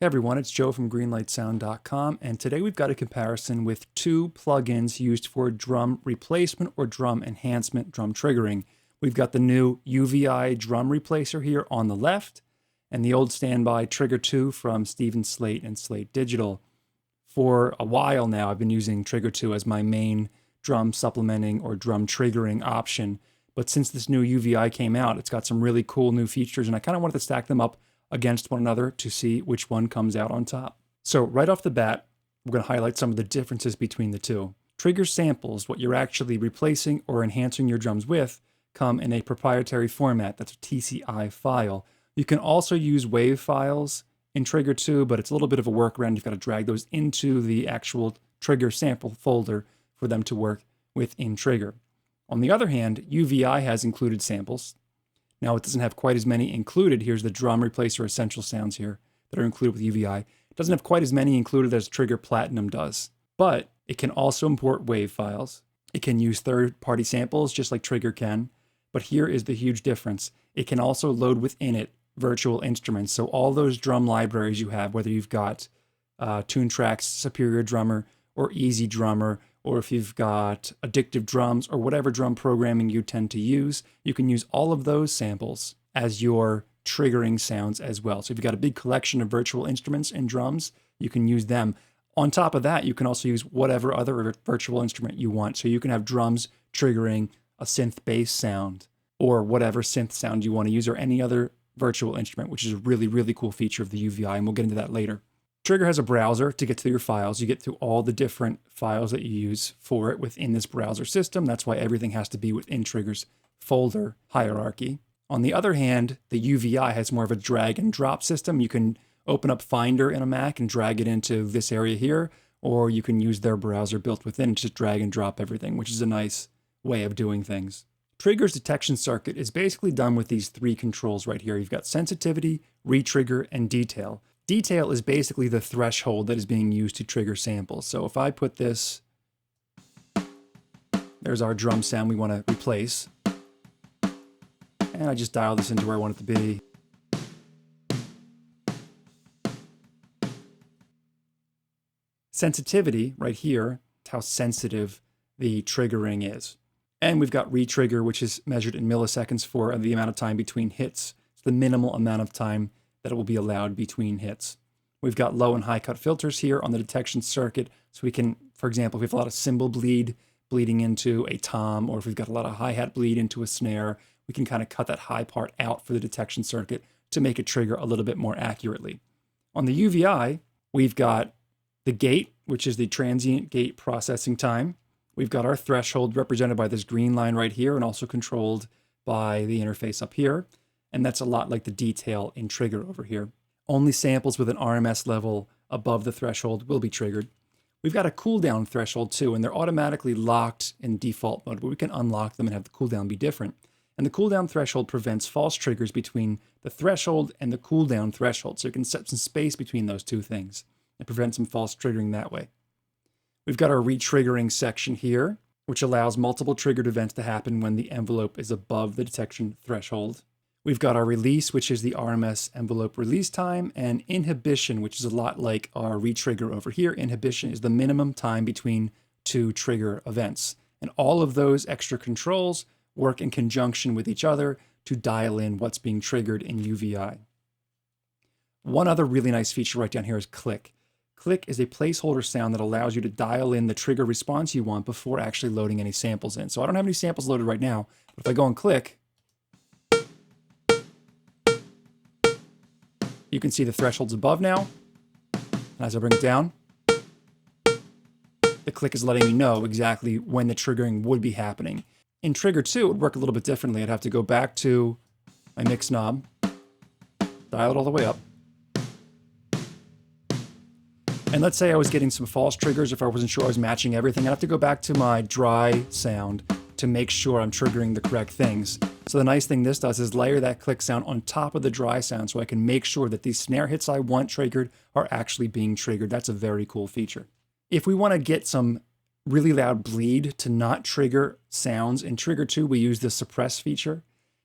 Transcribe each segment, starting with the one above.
Hey everyone, it's Joe from greenlightsound.com, and today we've got a comparison with two plugins used for drum replacement or drum enhancement, drum triggering. We've got the new UVI Drum Replacer here on the left, and the old standby Trigger 2 from Stephen Slate and Slate Digital. For a while now, I've been using Trigger 2 as my main drum supplementing or drum triggering option, but since this new UVI came out, it's got some really cool new features, and I kind of wanted to stack them up against one another to see which one comes out on top. So right off the bat, we're going to highlight some of the differences between the two. Trigger samples, what you're actually replacing or enhancing your drums with, come in a proprietary format. That's a TCI file. You can also use WAV files in Trigger 2, but it's a little bit of a workaround. You've got to drag those into the actual Trigger sample folder for them to work within Trigger. On the other hand, UVI has included samples. Now, it doesn't have quite as many included. Here's the Drum Replacer Essential Sounds here that are included with UVI. It doesn't have quite as many included as Trigger Platinum does, but it can also import WAV files. It can use third-party samples just like Trigger can, but here is the huge difference. It can also load within it virtual instruments. So all those drum libraries you have, whether you've got Toontrack's Superior Drummer or Easy Drummer, or if you've got Addictive Drums or whatever drum programming you tend to use, you can use all of those samples as your triggering sounds as well. So if you've got a big collection of virtual instruments and drums, you can use them. On top of that, you can also use whatever other virtual instrument you want. So you can have drums triggering a synth bass sound or whatever synth sound you want to use, or any other virtual instrument, which is a really, really cool feature of the UVI, and we'll get into that later. Trigger has a browser to get to your files. You get to all the different files that you use for it within this browser system. That's why everything has to be within Trigger's folder hierarchy. On the other hand, the UVI has more of a drag and drop system. You can open up Finder in a Mac and drag it into this area here, or you can use their browser built within and just drag and drop everything, which is a nice way of doing things. Trigger's detection circuit is basically done with these three controls right here. You've got sensitivity, retrigger, and detail. Detail is basically the threshold that is being used to trigger samples. So if I put this, there's our drum sound we want to replace. And I just dial this into where I want it to be. Sensitivity, right here, how sensitive the triggering is. And we've got retrigger, which is measured in milliseconds for the amount of time between hits. It's the minimal amount of time that it will be allowed between hits. We've got low and high cut filters here on the detection circuit. So we can, for example, if we have a lot of cymbal bleed bleeding into a tom, or if we've got a lot of hi-hat bleed into a snare, we can kind of cut that high part out for the detection circuit to make it trigger a little bit more accurately. On the UVI, we've got the gate, which is the transient gate processing time. We've got our threshold represented by this green line right here and also controlled by the interface up here. And that's a lot like the detail in Trigger over here. Only samples with an RMS level above the threshold will be triggered. We've got a cooldown threshold too, and they're automatically locked in default mode, but we can unlock them and have the cooldown be different. And the cooldown threshold prevents false triggers between the threshold and the cooldown threshold, so you can set some space between those two things and prevent some false triggering that way. We've got our retriggering section here, which allows multiple triggered events to happen when the envelope is above the detection threshold. We've got our release, which is the RMS envelope release time, and inhibition, which is a lot like our retrigger over here. Inhibition is the minimum time between two trigger events. And all of those extra controls work in conjunction with each other to dial in what's being triggered in UVI. One other really nice feature right down here is click. Click is a placeholder sound that allows you to dial in the trigger response you want before actually loading any samples in. So I don't have any samples loaded right now, but if I go and click, you can see the threshold's above now. And as I bring it down, the click is letting me know exactly when the triggering would be happening. In Trigger 2, it would work a little bit differently. I'd have to go back to my mix knob, dial it all the way up. And let's say I was getting some false triggers if I wasn't sure I was matching everything. I'd have to go back to my dry sound to make sure I'm triggering the correct things. So the nice thing this does is layer that click sound on top of the dry sound so I can make sure that these snare hits I want triggered are actually being triggered. That's a very cool feature. If we want to get some really loud bleed to not trigger sounds, in Trigger 2 we use the suppress feature.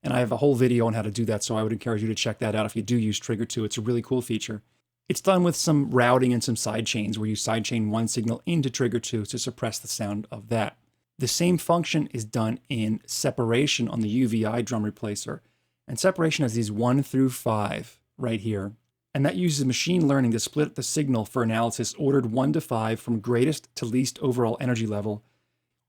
And I have a whole video on how to do that, so I would encourage you to check that out if you do use Trigger 2. It's a really cool feature. It's done with some routing and some sidechains where you sidechain one signal into trigger 2 to suppress the sound of that. The same function is done in separation on the UVI Drum Replacer. And separation has these 1 through 5 right here. And that uses machine learning to split the signal for analysis ordered 1 to 5 from greatest to least overall energy level.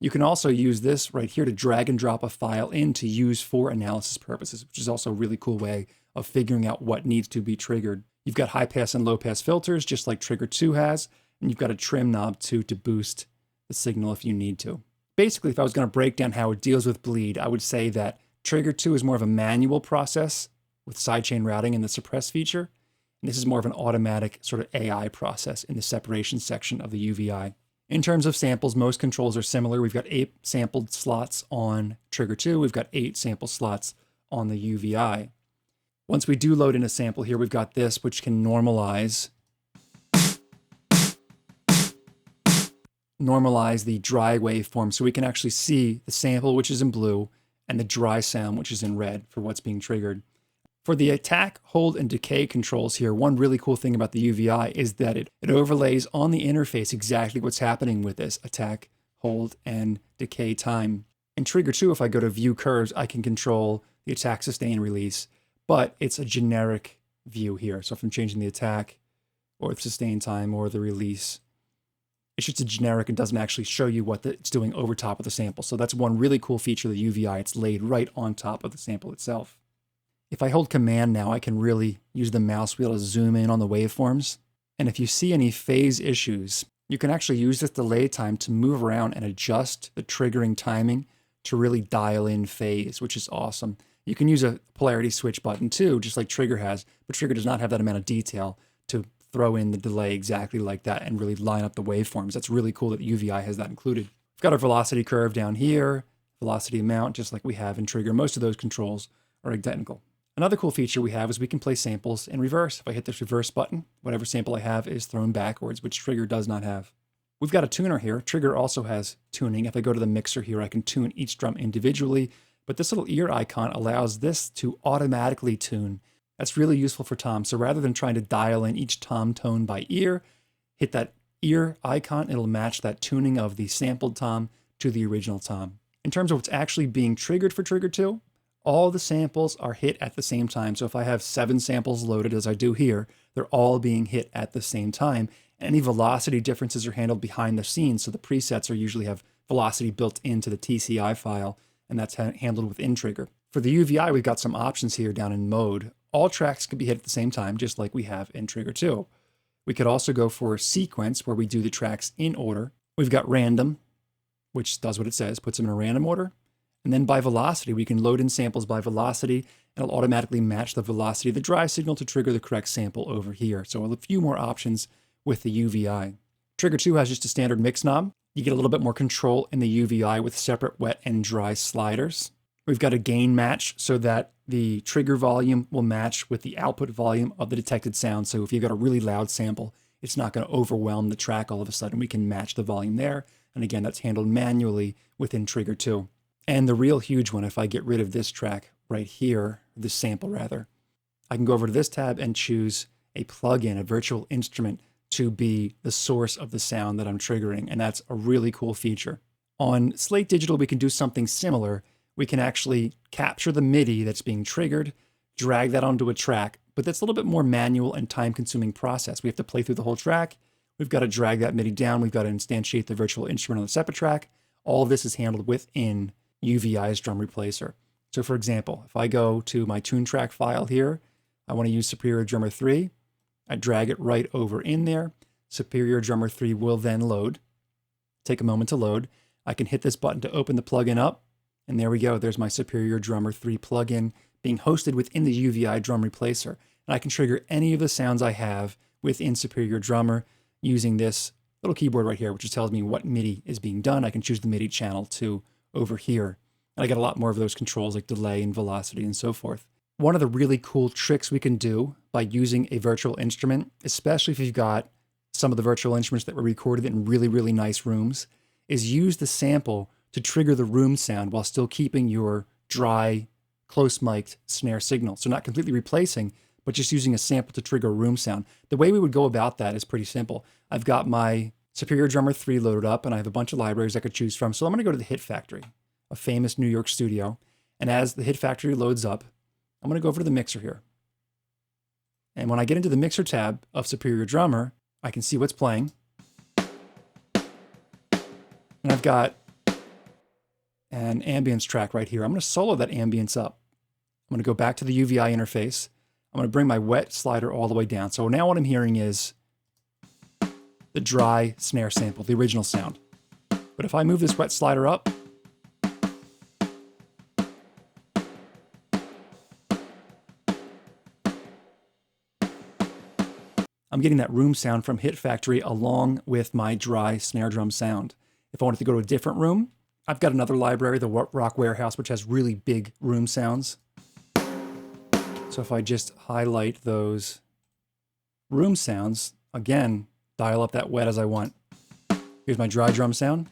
You can also use this right here to drag and drop a file in to use for analysis purposes, which is also a really cool way of figuring out what needs to be triggered. You've got high pass and low pass filters, just like trigger 2 has, and you've got a trim knob too to boost the signal if you need to. Basically, if I was going to break down how it deals with bleed, I would say that trigger 2 is more of a manual process with sidechain routing and the suppress feature. And this is more of an automatic sort of AI process in the separation section of the UVI. In terms of samples, most controls are similar. We've got 8 sampled slots on trigger 2. We've got 8 sample slots on the UVI. Once we do load in a sample here, we've got this, which can normalize the dry waveform. So we can actually see the sample, which is in blue, and the dry sound, which is in red for what's being triggered. For the attack, hold, and decay controls here, one really cool thing about the UVI is that it overlays on the interface exactly what's happening with this attack, hold, and decay time. In trigger 2, if I go to view curves, I can control the attack, sustain, release, but it's a generic view here. So if I'm changing the attack or the sustain time or the release, it's just a generic and doesn't actually show you what it's doing over top of the sample. So that's one really cool feature of the UVI. It's laid right on top of the sample itself. If I hold command now, I can really use the mouse wheel to zoom in on the waveforms. And if you see any phase issues, you can actually use this delay time to move around and adjust the triggering timing to really dial in phase, which is awesome. You can use a polarity switch button too, just like Trigger has, but Trigger does not have that amount of detail to throw in the delay exactly like that and really line up the waveforms. That's really cool that UVI has that included. We've got our velocity curve down here, velocity amount, just like we have in Trigger. Most of those controls are identical. Another cool feature we have is we can play samples in reverse. If I hit this reverse button, whatever sample I have is thrown backwards, which Trigger does not have. We've got a tuner here. Trigger also has tuning. If I go to the mixer here, I can tune each drum individually, but this little ear icon allows this to automatically tune. That's really useful for toms. So rather than trying to dial in each tom tone by ear, hit that ear icon, it'll match that tuning of the sampled tom to the original tom. In terms of what's actually being triggered for Trigger 2, all the samples are hit at the same time. So if I have 7 samples loaded, as I do here, they're all being hit at the same time. Any velocity differences are handled behind the scenes. So the presets are usually have velocity built into the TCI file, and that's handled within Trigger. For the UVI, we've got some options here down in mode. All tracks can be hit at the same time, just like we have in Trigger 2. We could also go for a sequence where we do the tracks in order. We've got random, which does what it says, puts them in a random order. And then by velocity, we can load in samples by velocity, and it'll automatically match the velocity of the drive signal to trigger the correct sample over here. So a few more options with the UVI. Trigger 2 has just a standard mix knob. You get a little bit more control in the UVI with separate wet and dry sliders. We've got a gain match so that the trigger volume will match with the output volume of the detected sound. So if you've got a really loud sample, it's not going to overwhelm the track all of a sudden. We can match the volume there. And again, that's handled manually within Trigger 2. And the real huge one, if I get rid of this track right here, this sample rather, I can go over to this tab and choose a plugin, a virtual instrument, to be the source of the sound that I'm triggering. And that's a really cool feature. On Slate Digital, we can do something similar. We can actually capture the MIDI that's being triggered, drag that onto a track, but that's a little bit more manual and time-consuming process. We have to play through the whole track. We've got to drag that MIDI down. We've got to instantiate the virtual instrument on the separate track. All of this is handled within UVI's Drum Replacer. So for example, if I go to my tune track file here, I want to use Superior Drummer 3. I drag it right over in there. Superior Drummer 3 will then load. Take a moment to load. I can hit this button to open the plugin up. And there we go. There's my Superior Drummer 3 plugin being hosted within the UVI Drum Replacer. And I can trigger any of the sounds I have within Superior Drummer using this little keyboard right here, which just tells me what MIDI is being done. I can choose the MIDI channel too over here. And I get a lot more of those controls like delay and velocity and so forth. One of the really cool tricks we can do by using a virtual instrument, especially if you've got some of the virtual instruments that were recorded in really, really nice rooms, is use the sample to trigger the room sound while still keeping your dry, close mic'd snare signal. So not completely replacing, but just using a sample to trigger a room sound. The way we would go about that is pretty simple. I've got my Superior Drummer 3 loaded up, and I have a bunch of libraries I could choose from. So I'm going to go to the Hit Factory, a famous New York studio. And as the Hit Factory loads up, I'm going to go over to the mixer here. And when I get into the mixer tab of Superior Drummer, I can see what's playing. And I've got an ambience track right here. I'm going to solo that ambience up. I'm going to go back to the UVI interface. I'm going to bring my wet slider all the way down. So now what I'm hearing is the dry snare sample, the original sound. But if I move this wet slider up, I'm getting that room sound from Hit Factory along with my dry snare drum sound. If I wanted to go to a different room, I've got another library, the Rock Warehouse, which has really big room sounds. So if I just highlight those room sounds, again, dial up that wet as I want. Here's my dry drum sound.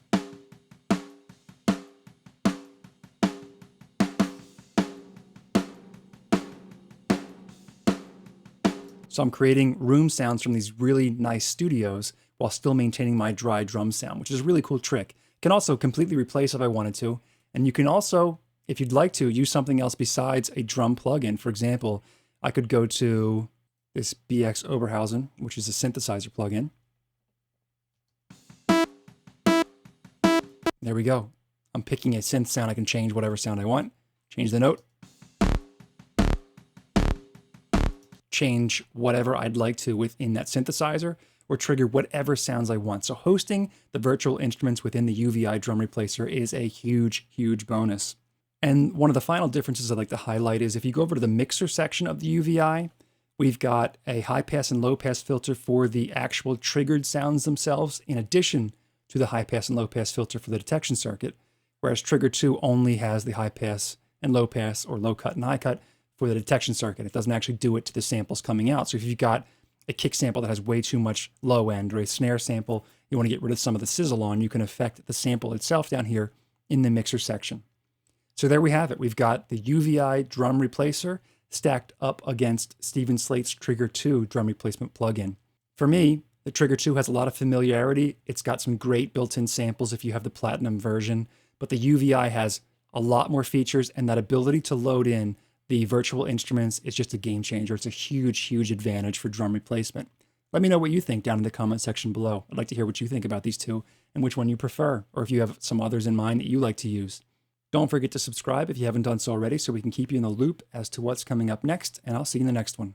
So I'm creating room sounds from these really nice studios while still maintaining my dry drum sound, which is a really cool trick. Can also completely replace if I wanted to. And you can also, if you'd like to, use something else besides a drum plugin. For example, I could go to this BX Oberhausen, which is a synthesizer plugin. There we go. I'm picking a synth sound. I can change whatever sound I want. Change the note. Change whatever I'd like to within that synthesizer, or trigger whatever sounds I want. So hosting the virtual instruments within the UVI Drum Replacer is a huge, huge bonus. And one of the final differences I'd like to highlight is if you go over to the mixer section of the UVI, we've got a high pass and low pass filter for the actual triggered sounds themselves, in addition to the high pass and low pass filter for the detection circuit, whereas Trigger 2 only has the high pass and low pass, or low cut and high cut, for the detection circuit. It doesn't actually do it to the samples coming out. So if you've got a kick sample that has way too much low end, or a snare sample you want to get rid of some of the sizzle on, you can affect the sample itself down here in the mixer section. So there we have it. We've got the UVI Drum Replacer stacked up against Steven Slate's Trigger 2 drum replacement plugin. For me, the Trigger 2 has a lot of familiarity. It's got some great built-in samples if you have the Platinum version, but the UVI has a lot more features, and that ability to load in the virtual instruments is just a game changer. It's a huge, huge advantage for drum replacement. Let me know what you think down in the comment section below. I'd like to hear what you think about these two and which one you prefer, or if you have some others in mind that you like to use. Don't forget to subscribe if you haven't done so already, so we can keep you in the loop as to what's coming up next, and I'll see you in the next one.